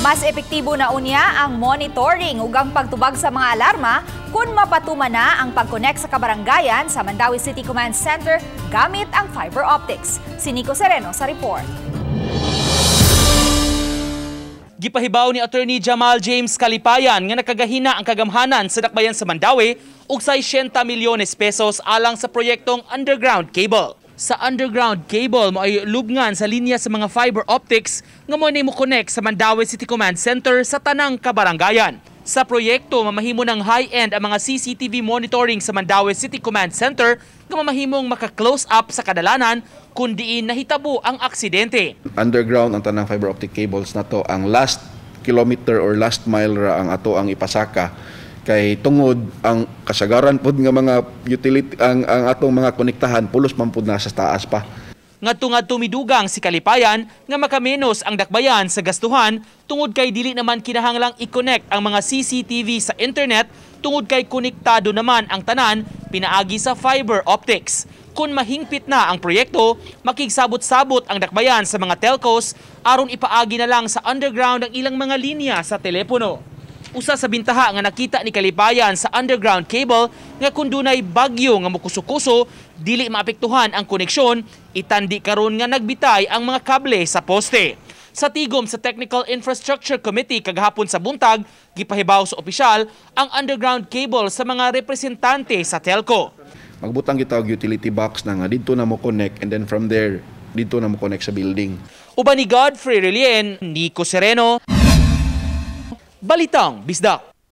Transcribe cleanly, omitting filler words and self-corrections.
Mas epektibo na unya ang monitoring ug ang pagtubag sa mga alarma kung mapatuman na ang pag-connect sa kabarangayan sa Mandaue City Command Center gamit ang fiber optics. Si Nico Sereno sa report. Gipahibaw ni Attorney Jamal James Calipayan nga nakagahina ang kagamhanan sa dakbayan sa Mandaue ug 60 milyones pesos alang sa proyektong underground cable. Sa underground cable mo ay lubngan sa linya sa mga fiber optics nga mo mo connect sa Mandaue City Command Center sa tanang kabarangayan. Sa proyekto, mamahimo ng high-end ang mga CCTV monitoring sa Mandaue City Command Center nga mamahimong maka-close up sa kadalanan kung diin nahitabo ang aksidente. Underground ang tanang fiber optic cables na to, ang last kilometer or last mile ra ang ato ang ipasaka. Kay tungod ang kasagaran pod nga mga utility ang atong mga konektahan pulos man pod na sa taas pa. Ngadto midugang si Calipayan nga makamenos ang dakbayan sa gastuhan tungod kay dili naman kinahanglang i-connect ang mga CCTV sa internet tungod kay konektado naman ang tanan pinaagi sa fiber optics. Kung mahingpit na ang proyekto, makigsabot-sabot ang dakbayan sa mga telcos aron ipaagi na lang sa underground ang ilang mga linya sa telepono. Usa sa bintaha nga nakita ni Calipayan sa underground cable nga kung dunay bagyo nga mukuso-kuso, dili maapektuhan ang koneksyon, itandi karon nga nagbitay ang mga kable sa poste. Sa tigom sa Technical Infrastructure Committee kagahapon sa buntag, gipahibaw sa opisyal ang underground cable sa mga representante sa telco. Magbutang kita og utility box na nga dito na mo connect and then from there dito na mo connect sa building. Uban ni Godfrey Relien, Nico Sereno, Balitang Bisdak.